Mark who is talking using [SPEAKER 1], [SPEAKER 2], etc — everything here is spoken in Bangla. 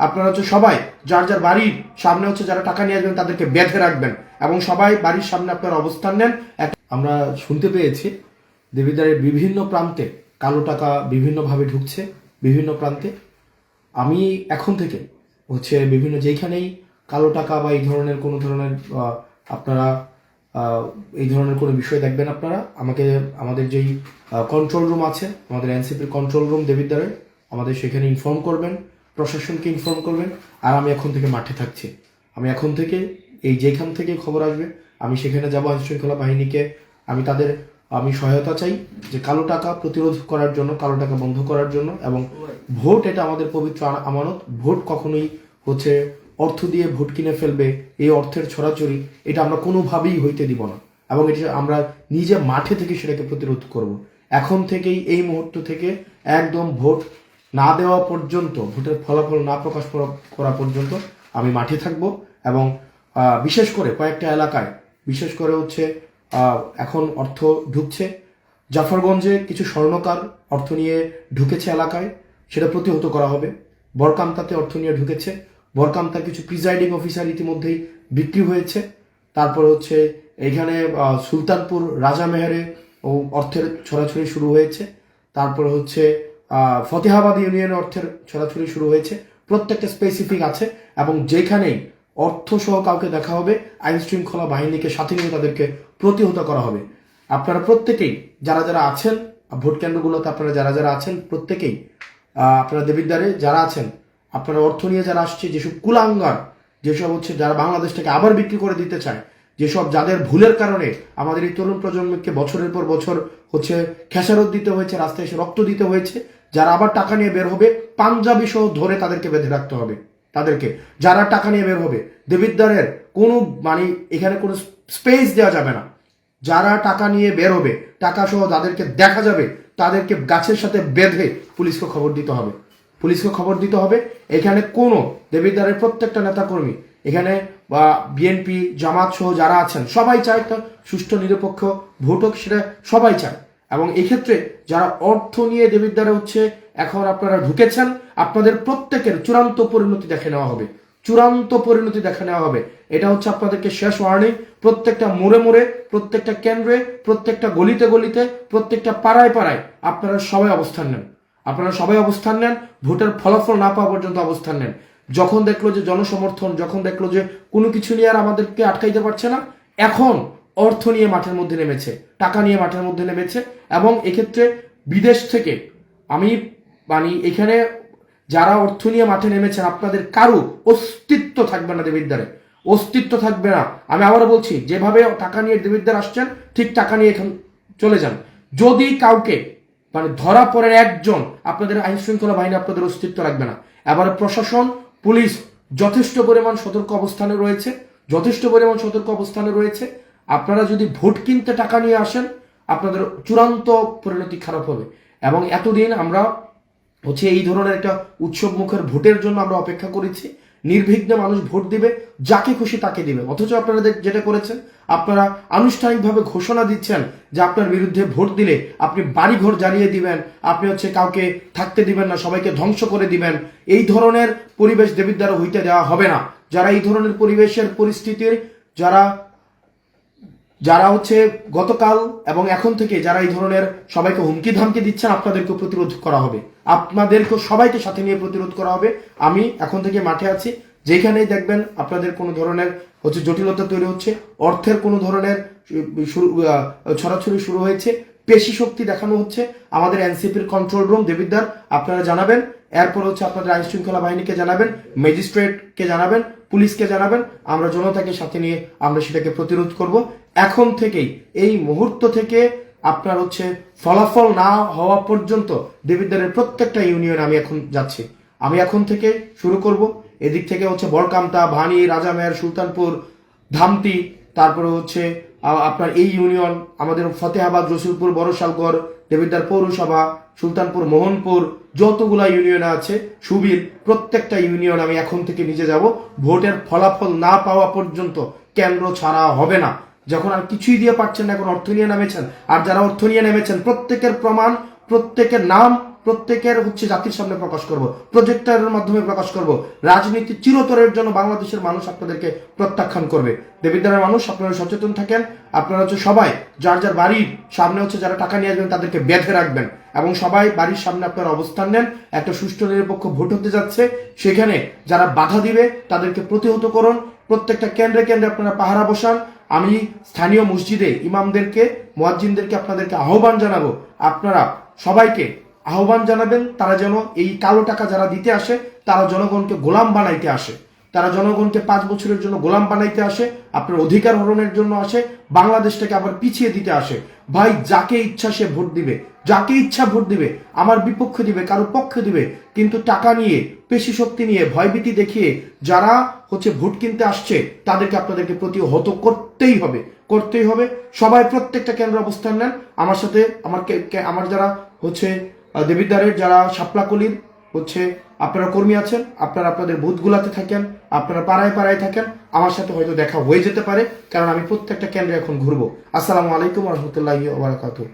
[SPEAKER 1] আপনারা হচ্ছে সবাই যার যার বাড়ির সামনে হচ্ছে যারা টাকা নিয়ে আসবেন তাদেরকে বেঁধে রাখবেন এবং সবাই বাড়ির সামনে আপনারা অবস্থান নেন। আমরা শুনতে পেয়েছি দেবিদ্বারের বিভিন্ন প্রান্তে কালো টাকা বিভিন্নভাবে ঢুকছে বিভিন্ন প্রান্তে। আমি এখন থেকে হচ্ছে বিভিন্ন যেখানেই কালো টাকা বা এই ধরনের কোনো ধরনের আপনারা এই ধরনের কোনো বিষয় দেখবেন আপনারা আমাদের যেই কন্ট্রোল রুম আছে, আমাদের এনসিপির কন্ট্রোল রুম দেবিদ্বারে, আমাদের সেখানে ইনফর্ম করবেন, প্রশাসনকে ইনফর্ম করবেন। আর আমি এখন থেকে মাঠে থাকছি। আমি এখন থেকে যেখান থেকে খবর আসবে আমি সেখানে যাবো। আইনশৃঙ্খলা বাহিনীকে আমি সহায়তা চাই যে কালো টাকা প্রতিরোধ করার জন্য, কালো টাকা বন্ধ করার জন্য। এবং ভোট এটা আমাদের পবিত্র আমানত। ভোট কখনোই হচ্ছে অর্থ দিয়ে ভোট কিনে ফেলবে, এই অর্থের ছড়াছড়ি এটা আমরা কোনোভাবেই হইতে দিব না। এবং এটা আমরা নিজে মাঠে থেকে সেটাকে প্রতিরোধ করব। এখন থেকেই এই মুহূর্ত থেকে একদম ভোট না দেওয়া পর্যন্ত, ভোটের ফলাফল না প্রকাশ করা পর্যন্ত আমি মাঠে থাকব। এবং বিশেষ করে কয়েকটা এলাকায় বিশেষ করে হচ্ছে এখন অর্থ ঢুকছে। জাফরগঞ্জে কিছু স্বর্ণকার অর্থ নিয়ে ঢুকেছে এলাকায়, সেটা প্রতিহত করা হবে। বরকামতাতে অর্থ নিয়ে ঢুকেছে, বরকামতার কিছু প্রিজাইডিং অফিসার ইতিমধ্যেই বিক্রি হয়েছে। তারপর হচ্ছে এখানে সুলতানপুর রাজামেহেরে অর্থের ছড়াছড়ি শুরু হয়েছে। তারপর হচ্ছে ফতেহাবাদ ইউনিয়নে অর্থের ছড়াছড়ি শুরু হয়েছে। প্রত্যেকটা স্পেসিফিক আছে এবং যেখানেই অর্থ সহ কাউকে দেখা হবে আইন শৃঙ্খলা বাহিনীকে সাথে নিয়ে তাদেরকে প্রতিহত করা হবে। আপনারা প্রত্যেকেই যারা যারা আছেন ভোট কেন্দ্রগুলোতে, আপনারা যারা যারা আছেন প্রত্যেকেই আপনারা দেবিদ্বারে যারা আছেন, আপনারা অর্থ নিয়ে যারা আসছে, যেসব কুলাঙ্গার, যেসব হচ্ছে যারা বাংলাদেশটাকে আবার বিক্রি করে দিতে চায়, যেসব যাদের ভুলের কারণে আমাদের এই তরুণ প্রজন্মকে বছরের পর বছর হচ্ছে খেসারত দিতে হয়েছে, রাস্তায় এসে রক্ত দিতে হয়েছে, যারা আবার টাকা নিয়ে বের হবে পাঞ্জাবি সহ ধরে তাদেরকে বেঁধে রাখতে হবে। তাদেরকে যারা টাকা নিয়ে বের হবে দেবিদ্বারের কোনো এখানে কোনো স্পেস দেওয়া যাবে না। যারা টাকা নিয়ে বের হবে টাকা সহ যাদেরকে দেখা যাবে তাদেরকে গাছের সাথে বেঁধে পুলিশকে খবর দিতে হবে। পুলিশকে খবর দিতে হবে। এখানে কোনো দেবিদ্বারের প্রত্যেকটা নেতাকর্মী, এখানে বা বিএনপি জামাত সহ যারা আছেন সবাই চায় একটা সুষ্ঠু নিরপেক্ষ ভোট হোক, সেটা সবাই চায়। এবং এক্ষেত্রে যারা অর্থ নিয়ে দেবিদ্বারে হচ্ছে এখন আপনারা ঢুকেছেন, আপনাদের প্রত্যেকের চূড়ান্ত পরিণতি দেখে নেওয়া হবে। চূড়ান্ত পরিণতি দেখে নেওয়া হবে। এটা হচ্ছে আপনাদেরকে শেষ ওয়ার্নিং। প্রত্যেকটা মোড়ে মোড়ে, প্রত্যেকটা কেন্দ্রে, প্রত্যেকটা গলিতে গলিতে, প্রত্যেকটা পাড়ায় পাড়ায় আপনারা সবাই অবস্থান নেন। আপনারা সবাই অবস্থান নেন, ভোটের ফলাফল না পাওয়া পর্যন্ত অবস্থান নেন। যখন দেখলো যে জনসমর্থন, যখন দেখলো যে কোনো কিছু নিয়ে আর আমাদেরকে আটকাইতে পারছে না, এখন অর্থ নিয়ে মাঠের মধ্যে নেমেছে, টাকা নিয়ে মাঠের মধ্যে নেমেছে। এবং এক্ষেত্রে বিদেশ থেকে এখানে যারা অর্থ নিয়ে মাঠে নেমেছেন আপনাদের কারো অস্তিত্ব থাকবে না দেবিদ্বারে, অস্তিত্ব থাকবে না। আমি আবারও বলছি, যেভাবে টাকা নিয়ে দেবিদ্বার আসছেন ঠিক টাকা নিয়ে এখন চলে যান। যদি কাউকে ধরা পড়ে একজন, আপনাদের আইন শৃঙ্খলা বাহিনী আপনাদের অস্তিত্ব রাখবে না। এবারে প্রশাসন, পুলিশ যথেষ্ট পরিমাণ সতর্ক অবস্থানে রয়েছে, যথেষ্ট পরিমাণ সতর্ক অবস্থানে রয়েছে। আপনারা যদি ভোট কিনতে টাকা নিয়ে আসেন আপনাদের চূড়ান্ত পরিণতি খারাপ হবে। এবং এতদিন আমরা হচ্ছে এই ধরনের একটা উৎসব মুখের ভোটের জন্য আমরা অপেক্ষা করেছি। নির্বিঘ্নে মানুষ ভোট দিবে, যাকে খুশি তাকে দিবে। অথচ আপনারা যেটা করেছেন, আপনারা আনুষ্ঠানিকভাবে ঘোষণা দিচ্ছেন যে আপনার বিরুদ্ধে ভোট দিলে আপনি বাড়িঘর জ্বালিয়ে দিবেন, আপনি হচ্ছে কাউকে থাকতে দিবেন না, সবাইকে ধ্বংস করে দিবেন। এই ধরনের পরিবেশ দেবিদ্বারে হইতে দেওয়া হবে না। যারা এই ধরনের পরিবেশের পরিস্থিতির যারা হচ্ছে গতকাল এবং এখন থেকে যারা এই ধরনের সবাইকে হুমকি ধামকি দিচ্ছেন, আপনাদেরকে প্রতিরোধ করা হবে, আপনাদেরকে সবাইকে সাথে নিয়ে প্রতিরোধ করা হবে। আমি এখন থেকে মাঠে আছি। যেখানেই দেখবেন আপনাদের কোনো ধরনের হচ্ছে জটিলতা তৈরি হচ্ছে, অর্থের কোনো ধরনের ছড়াছড়ি শুরু হয়েছে, পেশি শক্তি দেখানো হচ্ছে, আমাদের এনসিপির কন্ট্রোল রুম দেবিদ্বার আপনারা জানাবেন। এরপর হচ্ছে আপনাদের আইন শৃঙ্খলা বাহিনীকে জানাবেন, ম্যাজিস্ট্রেটকে জানাবেন, পুলিশকে জানাবেন। আমরা জনতাকে সাথে নিয়ে আমরা সেটাকে প্রতিরোধ করব। এখন থেকেই এই মুহূর্ত থেকে আপনার হচ্ছে ফলাফল না হওয়া পর্যন্ত দেবিদ্বারের প্রত্যেকটা ইউনিয়নে আমি এখন যাচ্ছি। আমি এখন থেকে শুরু করব। এদিক থেকে হচ্ছে বরকামতা, ভানি, রাজামের, সুলতানপুর, ধামতি, তারপরে হচ্ছে আপনার এই ইউনিয়ন, আমাদের ফতেহাবাদ, রসুলপুর, বড়শালগড়, দেবিদ্বার পৌরসভা, সুলতানপুর, মোহনপুর, যতগুলা ইউনিয়ন আছে, সুবিল, প্রত্যেকটা ইউনিয়ন আমি এখন থেকে নিজে যাব। ভোটের ফলাফল না পাওয়া পর্যন্ত কেন্দ্র ছাড়া হবে না। যখন আর কিছুই দিয়ে পাচ্ছেন না, এখন অর্থ নিয়ে নেমেছেন, আর যারা অর্থ নিয়ে নেমেছেন প্রত্যেকের প্রমাণ, প্রত্যেকের নাম প্রত্যেকের জাতির সামনে প্রকাশ করব, প্রজেক্টরের মাধ্যমে প্রকাশ করব। রাজনীতি চিরতরের জন্য বাংলাদেশের মানুষ আপনাদেরকে প্রত্যাখ্যান করবে। দেবিদ্বারের মানুষ আপনারা সচেতন থাকেন। আপনারা সবাই যার যার বাড়ির সামনে যারা টাকা নিয়ে আসবেন তাদেরকে বেঁধে রাখবেন এবং সবাই বাড়ির সামনে আপনারা অবস্থান নেন। একটা সুষ্ঠু নিরপেক্ষ ভোট হতে যাচ্ছে, সেখানে যারা বাধা দিবে তাদেরকে প্রতিহত করুন। প্রত্যেকটা কেন্দ্রে কেন্দ্রে আপনারা পাহারা বসান। আমি স্থানীয় মসজিদে ইমামদেরকে, মুয়াজ্জিনদেরকে আপনাদেরকে আহ্বান জানাবো, আপনারা সবাইকে আহ্বান জানাবেন তারা যেন এই কালো টাকা যারা দিতে আসে তারা জনগণকে গোলাম বানাইতে আসে, তারা জনগণকে 5 বছরের জন্য গোলাম বানাইতে আসে, আপনার অধিকার হরণের জন্য আসে, বাংলাদেশটাকে আবার পিছিয়ে দিতে আসে। ভাই, যাকে ইচ্ছা সে ভোট দিবে, যাকে ইচ্ছা ভোট দিবে, আমার বিপক্ষে দিবে, কারো পক্ষে দিবে, কিন্তু টাকা নিয়ে, পেশি শক্তি নিয়ে, ভয়ভীতি দেখিয়ে যারা ভোট কিনতে আসছে তাদেরকে আপনাদেরকে প্রতিহত করতেই হবে, করতেই হবে। সবাই প্রত্যেকটা কেন্দ্রে অবস্থান নেন। আমার সাথে আমার যারা দেবিদ্বারের যারা শাপলাকলির আপনারা কর্মী আছেন, আপনারা আপনাদের বুথগুলাতে থাকেন, আপনারা পাড়ায় পাড়ায় থাকেন। আমার সাথে হয়তো দেখা হয়ে যেতে পারে, কারণ আমি প্রত্যেকটা কেন্দ্রে এখন ঘুরবো। আসসালামু আলাইকুম ওয়া রাহমাতুল্লাহি ওয়া বারাকাতুহু।